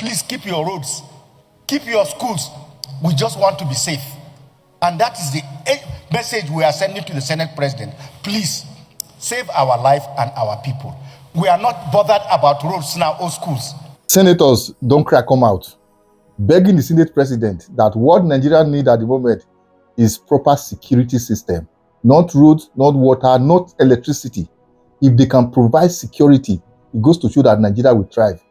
Please keep your roads, keep your schools. We just want to be safe. And that is the message we are sending to the Senate President. Please save our life and our people. We are not bothered about roads now or schools. Senators, don't cry, come out. Begging the Senate President that what Nigeria need at the moment is proper security system. Not roads, not water, not electricity. If they can provide security, it goes to show that Nigeria will thrive.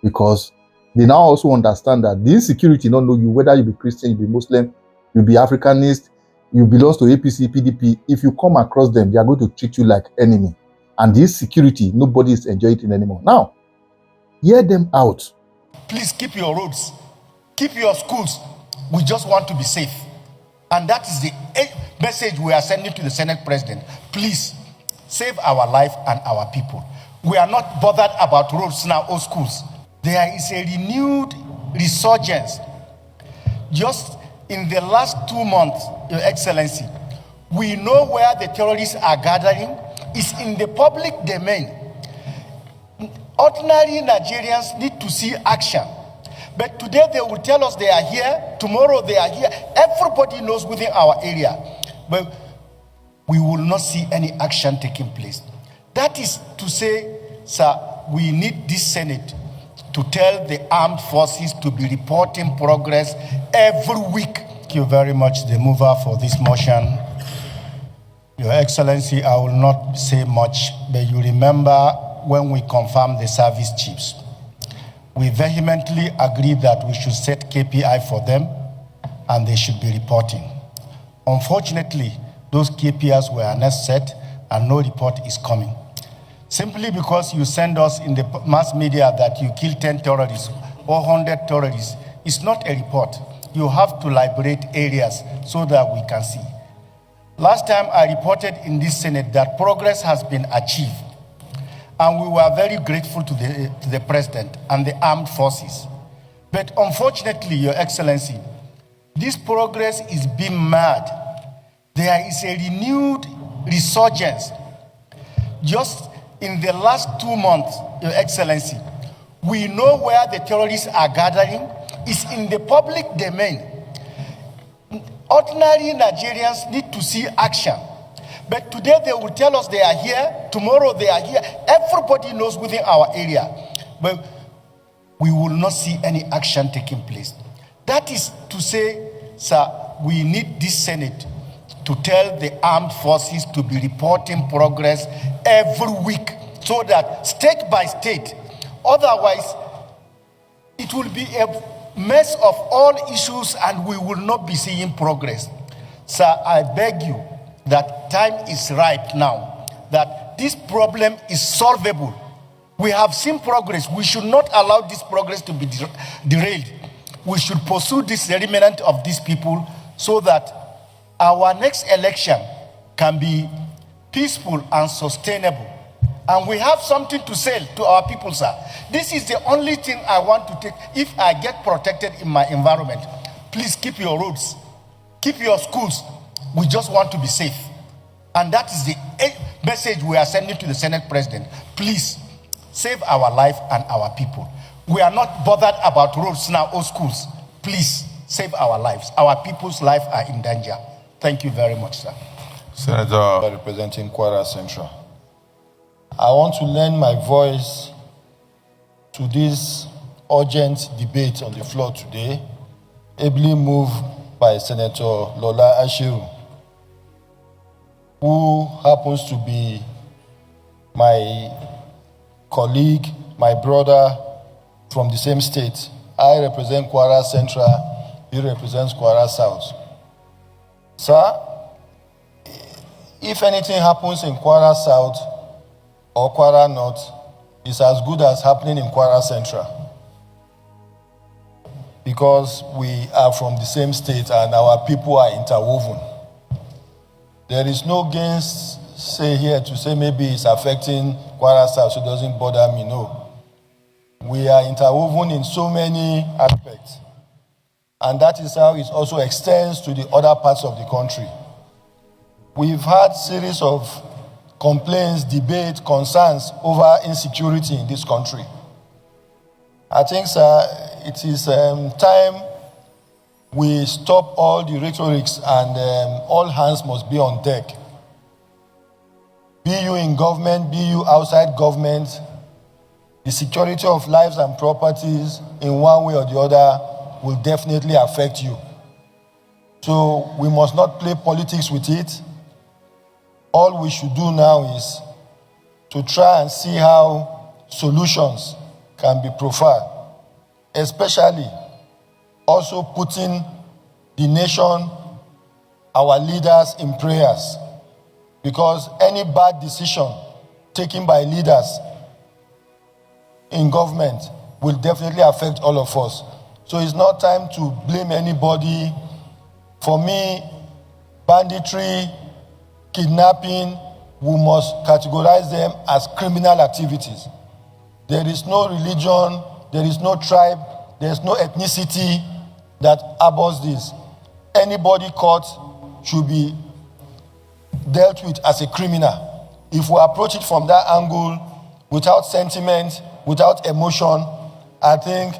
Because they now also understand that the insecurity don't know you, whether you be Christian, you be Muslim, you be Africanist, you belong to APC, PDP. If you come across them, they are going to treat you like enemy. And this security, nobody is enjoying it anymore. Now, hear them out. Please keep your roads, keep your schools. We just want to be safe. And that is the message we are sending to the Senate President. Please save our life and our people. We are not bothered about roads now or schools. There is a renewed resurgence. Just in the last 2 months, Your Excellency, we know where the terrorists are gathering. It's in the public domain. Ordinary Nigerians need to see action. But today they will tell us they are here, tomorrow they are here. Everybody knows within our area. But we will not see any action taking place. That is to say, sir, we need this Senate to tell the armed forces to be reporting progress every week. Thank you very much, the mover, for this motion. Your Excellency, I will not say much, but you remember when we confirmed the service chiefs, we vehemently agreed that we should set KPI for them and they should be reporting. Unfortunately, those KPIs were not set and no report is coming. Simply because you send us in the mass media that you kill 10 terrorists or 100 terrorists, it's not a report. You have to liberate areas so that we can see. Last time I reported in this Senate that progress has been achieved. And we were very grateful to the President and the armed forces. But unfortunately, Your Excellency, this progress is being marred. There is a renewed resurgence. Just in the last 2 months, Your Excellency, we know where the terrorists are gathering. It's in the public domain. Ordinary Nigerians need to see action. But today they will tell us they are here, tomorrow they are here. Everybody knows within our area. But we will not see any action taking place. That is to say, sir, we need this Senate to tell the armed forces to be reporting progress every week so that state by state, otherwise it will be a mess of all issues and we will not be seeing progress. Sir, I beg you that time is ripe now, that this problem is solvable. We have seen progress. We should not allow this progress to be derailed. We should pursue this remnant of these people so that our next election can be peaceful and sustainable. And we have something to say to our people, sir. This is the only thing I want to take. If I get protected in my environment, please keep your roads, keep your schools. We just want to be safe. And that is the message we are sending to the Senate President. Please save our life and our people. We are not bothered about roads now or schools. Please save our lives. Our people's lives are in danger. Thank you very much, sir. Senator representing Kwara Central. I want to lend my voice to this urgent debate on the floor today, ably moved by Senator Lola Ashiru, who happens to be my colleague, my brother from the same state. I represent Kwara Central, he represents Kwara South. Sir, if anything happens in Kwara South or Kwara North, it's as good as happening in Kwara Central, because we are from the same state and our people are interwoven. There is no gainsay here to say maybe it's affecting Kwara South, so it doesn't bother me. No. We are interwoven in so many aspects. And that is how it also extends to the other parts of the country. We've had series of complaints, debate, concerns over insecurity in this country. I think, sir, it is time we stop all the rhetorics and all hands must be on deck. Be you in government, be you outside government, the security of lives and properties in one way or the other will definitely affect you. So we must not play politics with it. All we should do now is to try and see how solutions can be profiled, especially also putting the nation, our leaders in prayers, because any bad decision taken by leaders in government will definitely affect all of us. So it's not time to blame anybody. For me, banditry, kidnapping, we must categorize them as criminal activities. There is no religion, there is no tribe, there is no ethnicity that abhors this. Anybody caught should be dealt with as a criminal. If we approach it from that angle, without sentiment, without emotion, I think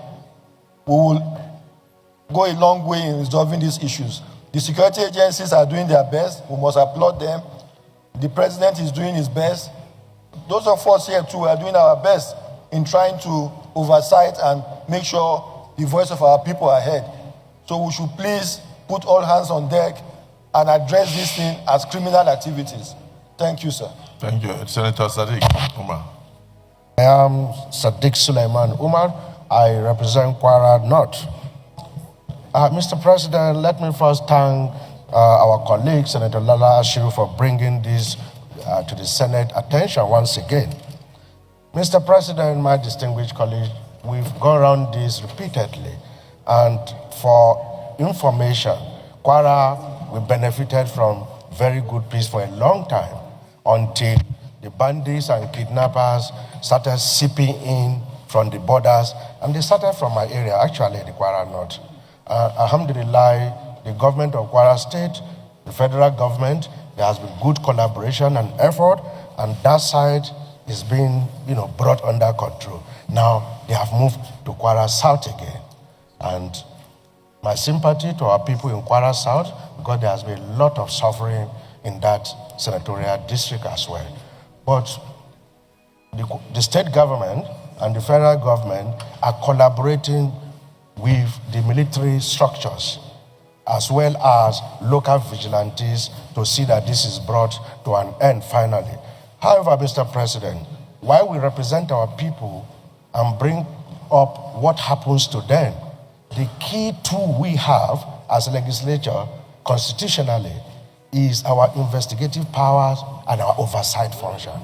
we will go a long way in resolving these issues. The security agencies are doing their best. We must applaud them. The president is doing his best. Those of us here too are doing our best in trying to oversight and make sure the voice of our people are heard. So we should please put all hands on deck and address this thing as criminal activities. Thank you, sir. Thank you. Senator Sadiq Umar. I am Sadiq Suleiman Umar. I represent Kwara North. Mr. President, let me first thank our colleague, Senator Lala Ashiru, for bringing this to the Senate attention once again. Mr. President, my distinguished colleague, we've gone around this repeatedly, and for information, Kwara, we benefited from very good peace for a long time until the bandits and kidnappers started seeping in from the borders, and they started from my area, actually the Kwara North. Alhamdulillah, the government of Kwara State, the federal government, there has been good collaboration and effort, and that side is being, brought under control. Now they have moved to Kwara South again, and my sympathy to our people in Kwara South, because there has been a lot of suffering in that senatorial district as well. But the state government and the federal government are collaborating with the military structures as well as local vigilantes to see that this is brought to an end finally. However, Mr. President, while we represent our people and bring up what happens to them, the key tool we have as a legislature constitutionally is our investigative powers and our oversight function.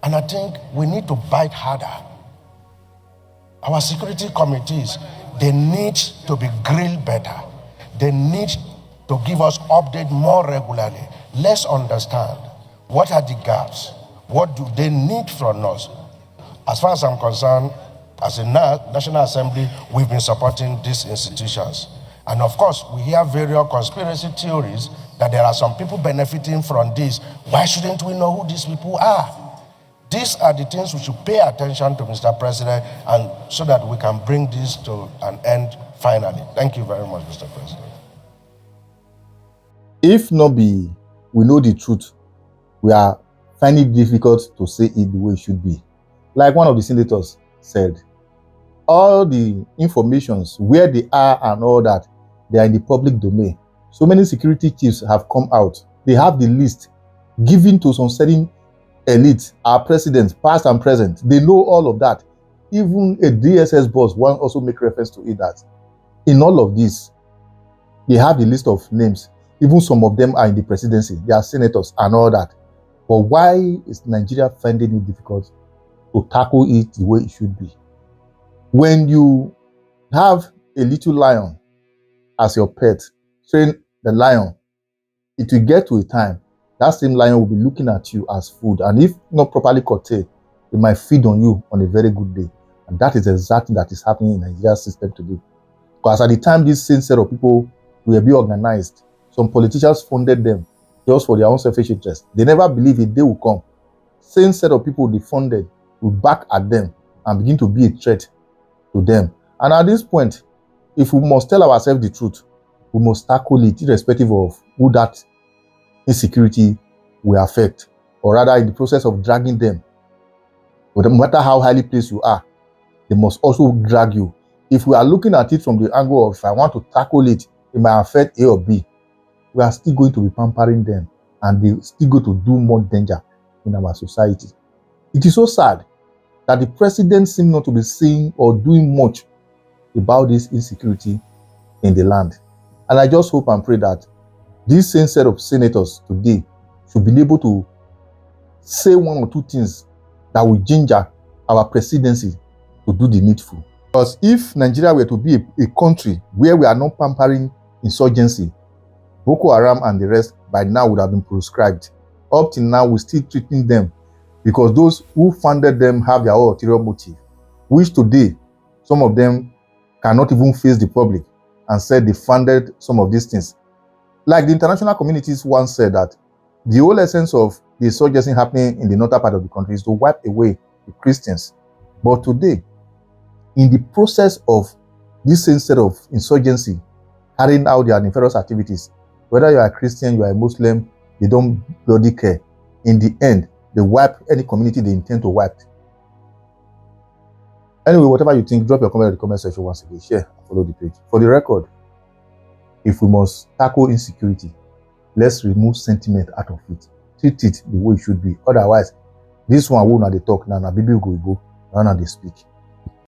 And I think we need to bite harder. Our security committees, they need to be grilled better. They need to give us updates more regularly. Let's understand what are the gaps, what do they need from us. As far as I'm concerned, as a National Assembly, we've been supporting these institutions. And of course, we hear various conspiracy theories that there are some people benefiting from this. Why shouldn't we know who these people are? These are the things we should pay attention to, Mr. President, and so that we can bring this to an end finally. Thank you very much, Mr. President. If not be, we know the truth, we are finding it difficult to say it the way it should be. Like one of the senators said, all the informations, where they are and all that, they are in the public domain. So many security chiefs have come out. They have the list given to some certain elite, our presidents, past and present. They know all of that. Even a DSS boss will also make reference to it that in all of this, they have the list of names. Even some of them are in the presidency. They are senators and all that. But why is Nigeria finding it difficult to tackle it the way it should be? When you have a little lion as your pet, train the lion, it will get to a time that same lion will be looking at you as food. And if not properly curtailed, it might feed on you on a very good day. And that is exactly that is happening in Nigeria's system today. Because at the time this same set of people will be organized, some politicians funded them just for their own selfish interest. They never believe a day will come. Same set of people they funded will back at them and begin to be a threat to them. And at this point, if we must tell ourselves the truth, we must tackle it irrespective of who that insecurity will affect, or rather in the process of dragging them. But no matter how highly placed you are, they must also drag you. If we are looking at it from the angle of if I want to tackle it, it might affect A or B, we are still going to be pampering them, and they still go to do more danger in our society. It is so sad that the president seems not to be saying or doing much about this insecurity in the land. And I just hope and pray that this same set of senators today should be able to say one or two things that will ginger our presidency to do the needful. Because if Nigeria were to be a country where we are not pampering insurgency, Boko Haram and the rest by now would have been proscribed. Up till now, we're still treating them because those who funded them have their own ulterior motive, which today, some of them cannot even face the public and said they funded some of these things. Like the international communities once said that the whole essence of the insurgency happening in the northern part of the country is to wipe away the Christians. But today, in the process of this same set of insurgency carrying out their nefarious activities, whether you are a Christian, you are a Muslim, they don't bloody care. In the end, they wipe any community they intend to wipe. Anyway, whatever you think, drop your comment in the comment section once again. Share and follow the page. For the record, if we must tackle insecurity, let's remove sentiment out of it. Treat it the way it should be. Otherwise, this one will not they talk now, Bibi will go, now they speak.